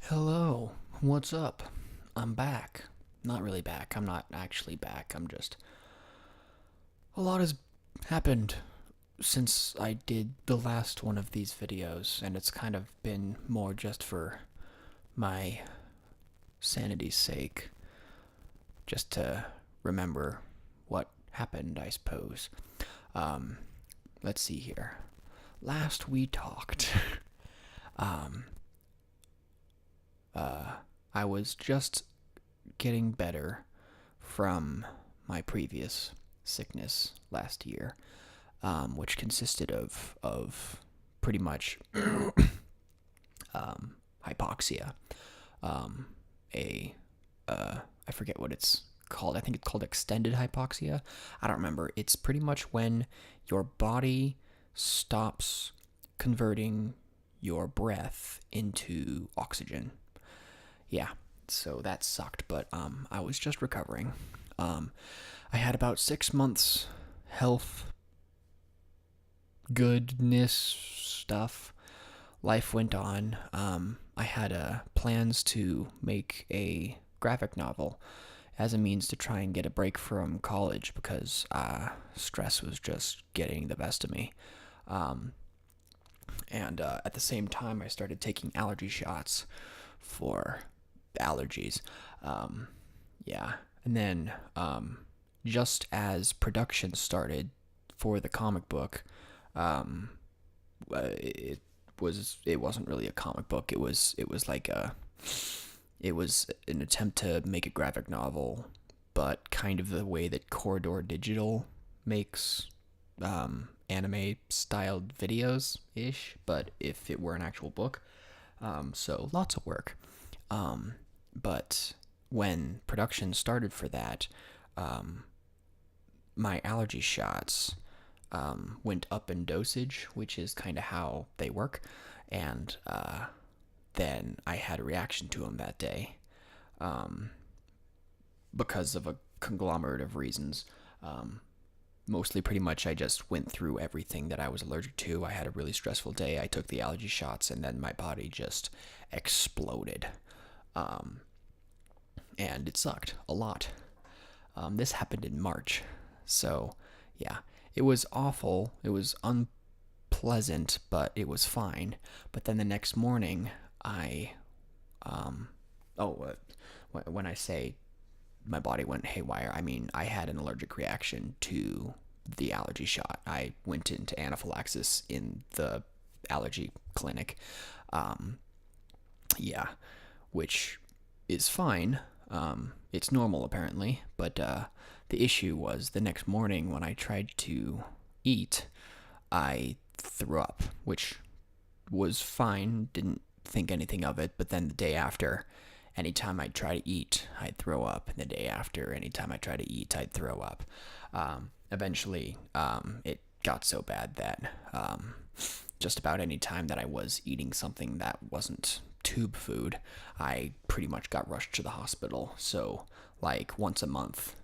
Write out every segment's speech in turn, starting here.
Hello, what's up? I'm back. Not really back. I'm not actually back. I'm just. A lot has happened since I did the last one of these videos, and it's kind of been more just for my sanity's sake. Just to remember what happened, I suppose. Um, let's see here. Last we talked, um, I was just getting better from my previous sickness last year, which consisted of pretty much hypoxia, um, a I forget what it's called. I think it's called extended hypoxia. I don't remember. It's pretty much when your body stops converting your breath into oxygen. Yeah, so that sucked, but I was just recovering. Um, I had about 6 months health goodness stuff. Life went on. I had plans to make a graphic novel as a means to try and get a break from college because stress was just getting the best of me. Um, and at the same time, I started taking allergy shots for allergies. Um, yeah. And then just as production started for the comic book, um, it wasn't really a comic book. It was like it was an attempt to make a graphic novel, but kind of the way that Corridor Digital makes anime styled videos ish, but if it were an actual book. So lots of work. But when production started for that, um, my allergy shots went up in dosage, which is kind of how they work. And then I had a reaction to them that day um, because of a conglomerate of reasons. Um, Mostly, pretty much, I just went through everything that I was allergic to. I had a really stressful day. I took the allergy shots, and then my body just exploded. Um, and it sucked a lot. This happened in March. So, yeah, it was awful. It was unpleasant, but it was fine. But then the next morning, um, oh, when I say my body went haywire, I mean I had an allergic reaction to the allergy shot. I went into anaphylaxis in the allergy clinic. Um, yeah, which is fine. It's normal apparently, but the issue was the next morning when I tried to eat, I threw up, which was fine. Didn't think anything of it. But then the day after, anytime I'd try to eat, I'd throw up. And the day after, anytime I tried to eat, I'd throw up. Eventually, it got so bad that just about any time that I was eating something that wasn't tube food, I pretty much got rushed to the hospital. So, like once a month,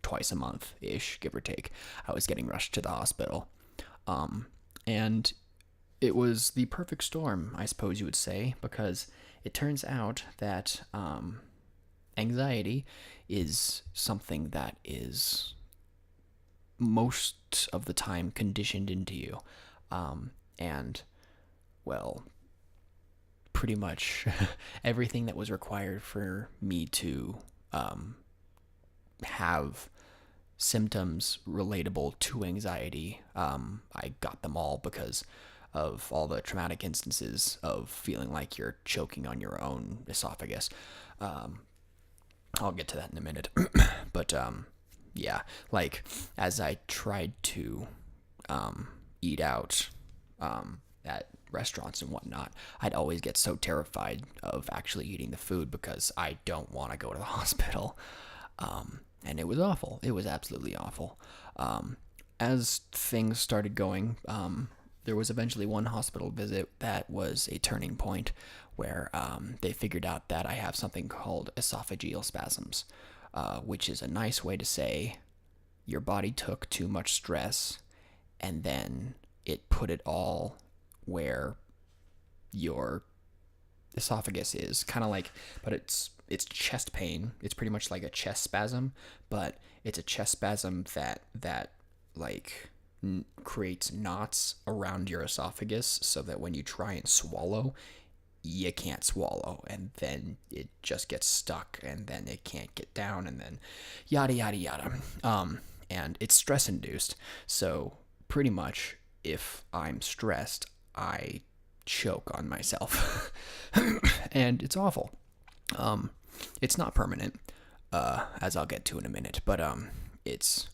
twice a month ish, give or take, I was getting rushed to the hospital. And it was the perfect storm, I suppose you would say, because it turns out that anxiety is something that is most of the time conditioned into you. And, well, pretty much everything that was required for me to have symptoms relatable to anxiety, I got them all because of all the traumatic instances of feeling like you're choking on your own esophagus. Um, I'll get to that in a minute. But yeah, like as I tried to eat out at restaurants and whatnot, I'd always get so terrified of actually eating the food because I don't want to go to the hospital. And it was awful. It was absolutely awful. As things started going, there was eventually one hospital visit that was a turning point where they figured out that I have something called esophageal spasms, which is a nice way to say your body took too much stress and then it put it all where your esophagus is. Kind of like, but it's chest pain. It's pretty much like a chest spasm, but it's a chest spasm that like creates knots around your esophagus so that when you try and swallow, you can't swallow, and then it just gets stuck, and then it can't get down, and then yada yada yada. And it's stress induced. So pretty much, if I'm stressed, I choke on myself, and it's awful. It's not permanent, as I'll get to in a minute, but it's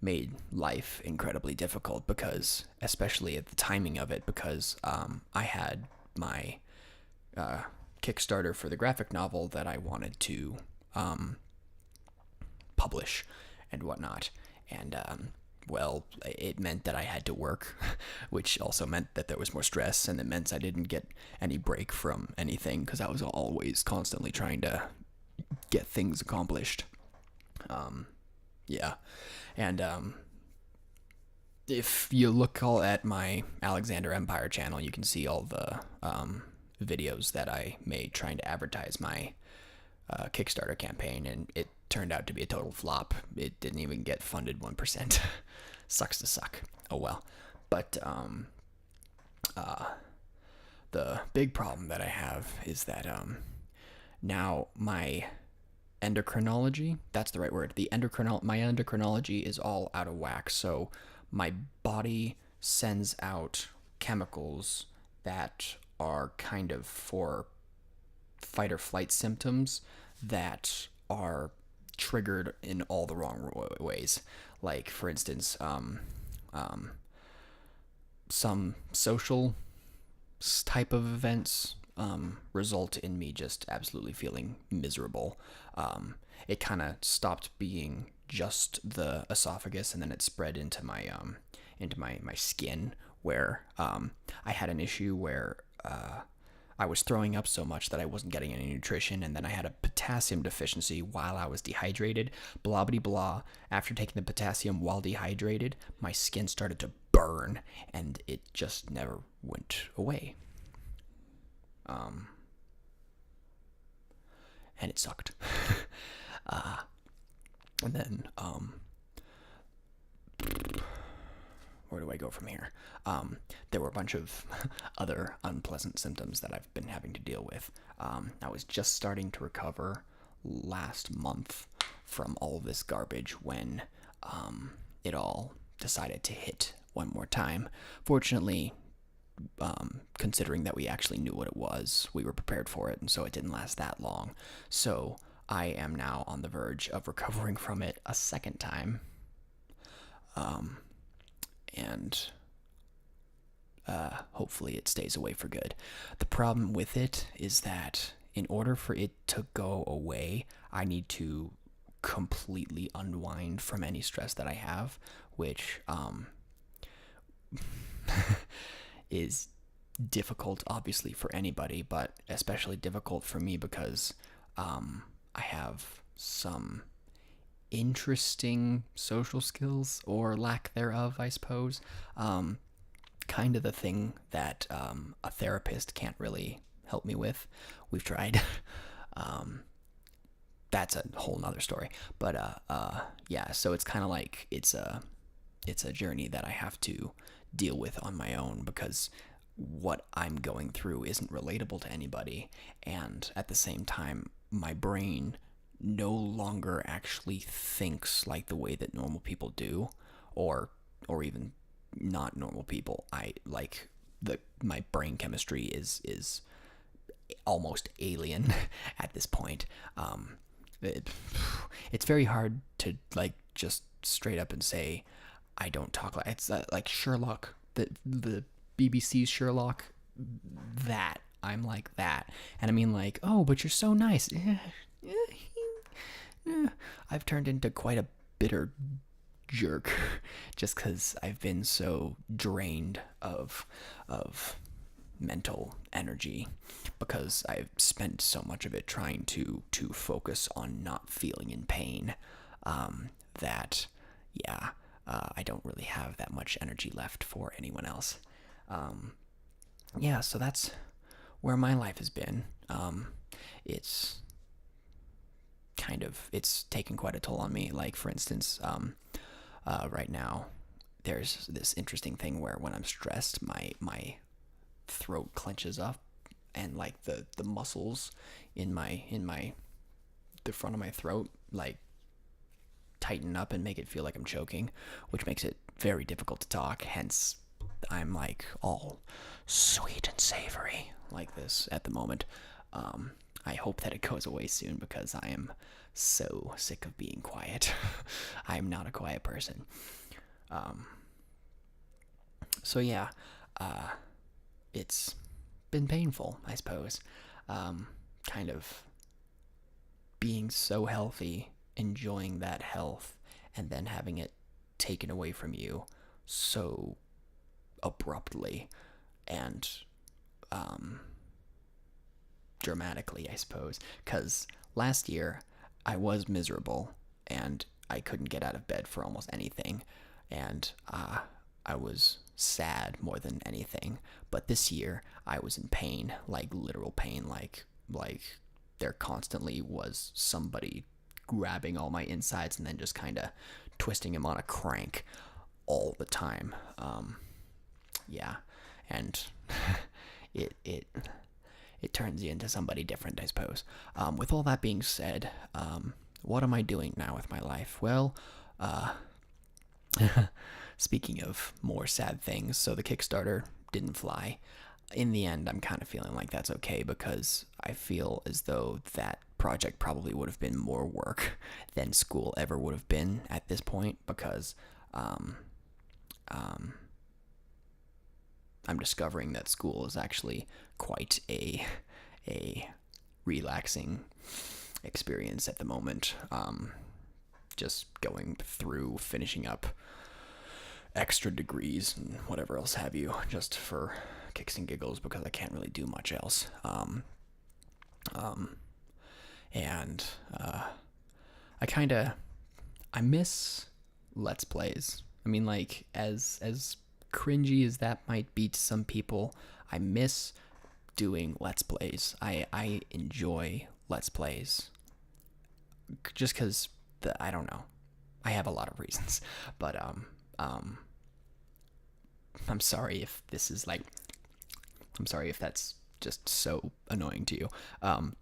made life incredibly difficult because, especially at the timing of it, because I had my Kickstarter for the graphic novel that I wanted to publish and whatnot. And, well, it meant that I had to work, which also meant that there was more stress, and it meant I didn't get any break from anything because I was always constantly trying to get things accomplished. Yeah. And if you look all at my Alexander Empire channel, you can see all the videos that I made trying to advertise my Kickstarter campaign, and it turned out to be a total flop. It didn't even get funded 1%. Sucks to suck. Oh well. But the big problem that I have is that now my endocrinology, that's the right word, my endocrinology is all out of whack. So my body sends out chemicals that are kind of for fight or flight symptoms that are triggered in all the wrong ways. Like, for instance, some social type of events result in me just absolutely feeling miserable. It kind of stopped being just the esophagus, and then it spread into my skin, where I had an issue where I was throwing up so much that I wasn't getting any nutrition, and then I had a potassium deficiency while I was dehydrated. Blah blah blah. After taking the potassium while dehydrated, my skin started to burn, and it just never went away. And it sucked. And then, where do I go from here? There were a bunch of other unpleasant symptoms that I've been having to deal with. I was just starting to recover last month from all of this garbage when it all decided to hit one more time. Fortunately, considering that we actually knew what it was, we were prepared for it, and so it didn't last that long. So I am now on the verge of recovering from it a second time. And hopefully it stays away for good. The problem with it is that in order for it to go away, I need to completely unwind from any stress that I have, which is difficult, obviously, for anybody, but especially difficult for me because I have some interesting social skills, or lack thereof, I suppose. Kind of the thing that a therapist can't really help me with. We've tried. That's a whole nother story. But yeah, so it's kind of like it's a journey that I have to deal with on my own, because what I'm going through isn't relatable to anybody, and at the same time, my brain no longer actually thinks like the way that normal people do, or even not normal people. My brain chemistry is almost alien at this point. It's very hard to just straight up and say I don't talk like it's like Sherlock, the BBC's Sherlock. That I'm like that, and I mean oh, but you're so nice. I've turned into quite a bitter jerk just because I've been so drained of mental energy, because I've spent so much of it trying to focus on not feeling in pain, that I don't really have that much energy left for anyone else. Yeah, so that's where my life has been, it's it's taken quite a toll on me. Like, for instance, right now, there's this interesting thing where when I'm stressed, my throat clenches up, and like the muscles in the front of my throat like tighten up and make it feel like I'm choking, which makes it very difficult to talk. Hence, I'm like all sweet and savory like this at the moment. I hope that it goes away soon because I am so sick of being quiet. I'm not a quiet person. So yeah, it's been painful, I suppose. Kind of being so healthy, enjoying that health, and then having it taken away from you so abruptly and dramatically, I suppose. Because last year, I was miserable and I couldn't get out of bed for almost anything, and I was sad more than anything. But this year, I was in pain, like literal pain, like there constantly was somebody grabbing all my insides and then just kind of twisting them on a crank all the time. Yeah, and it turns you into somebody different, I suppose. With all that being said, what am I doing now with my life? Well, speaking of more sad things, so the Kickstarter didn't fly. In the end, I'm kind of feeling like that's okay because I feel as though that project probably would have been more work than school ever would have been at this point, because I'm discovering that school is actually quite a relaxing experience at the moment. Just going through finishing up extra degrees and whatever else have you, just for kicks and giggles, because I can't really do much else. And I miss Let's Plays. I mean, like, as cringy as that might be to some people, I miss doing Let's Plays. I enjoy Let's Plays just because I don't know. I have a lot of reasons, but I'm sorry if this is like, I'm sorry if that's just so annoying to you. I'm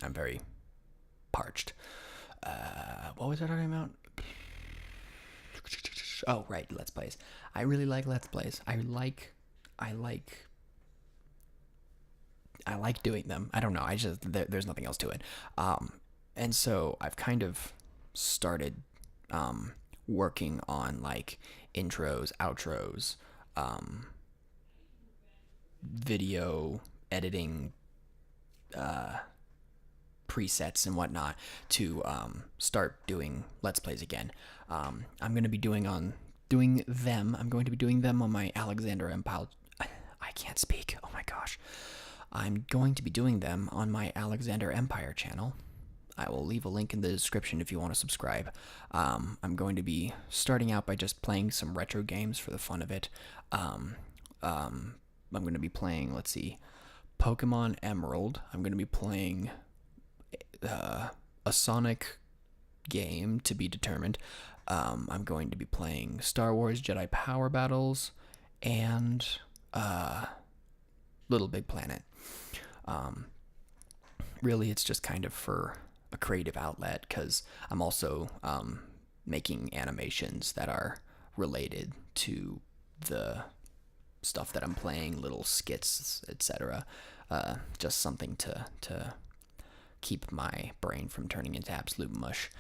very parched. What was I talking about? Oh, right, Let's Plays. I really like Let's Plays. I like doing them. I don't know. There's nothing else to it. And so I've kind of started working on like intros, outros, video editing, presets and whatnot to start doing Let's Plays again. I'm going to be doing them on my Alexander Empire. I can't speak. Oh my gosh. I'm going to be doing them on my Alexander Empire channel. I will leave a link in the description if you want to subscribe. I'm going to be starting out by just playing some retro games for the fun of it. I'm going to be playing, let's see, Pokemon Emerald. I'm going to be playing a Sonic game to be determined. I'm going to be playing Star Wars Jedi Power Battles and Little Big Planet. Really, it's just kind of for a creative outlet, because I'm also making animations that are related to the stuff that I'm playing, little skits, etc. Just something to keep my brain from turning into absolute mush.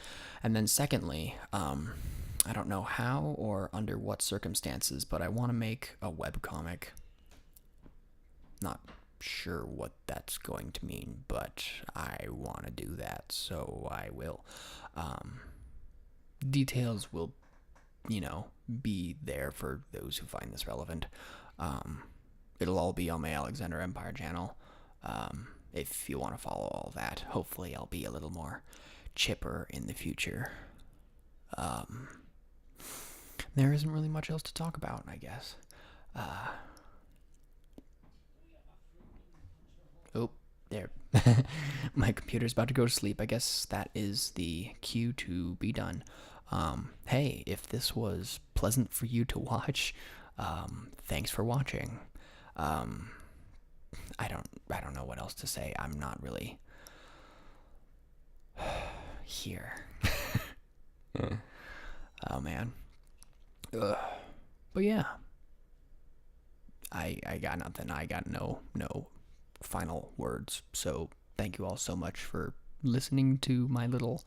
And then secondly, I don't know how or under what circumstances, but I want to make a webcomic. Not sure what that's going to mean, but I want to do that, so I will. Details will, be there for those who find this relevant. It'll all be on my Alexander Empire channel. If you want to follow all that, hopefully I'll be a little more chipper in the future. There isn't really much else to talk about, I guess. my computer's about to go to sleep. I guess that is the cue to be done. Hey, if this was pleasant for you to watch, thanks for watching. I don't know what else to say. I'm not really here. Oh man. Ugh. But yeah. I got nothing. I got no final words. So thank you all so much for listening to my little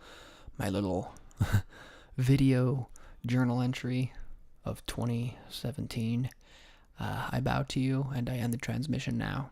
video journal entry of 2017. I bow to you and I end the transmission now.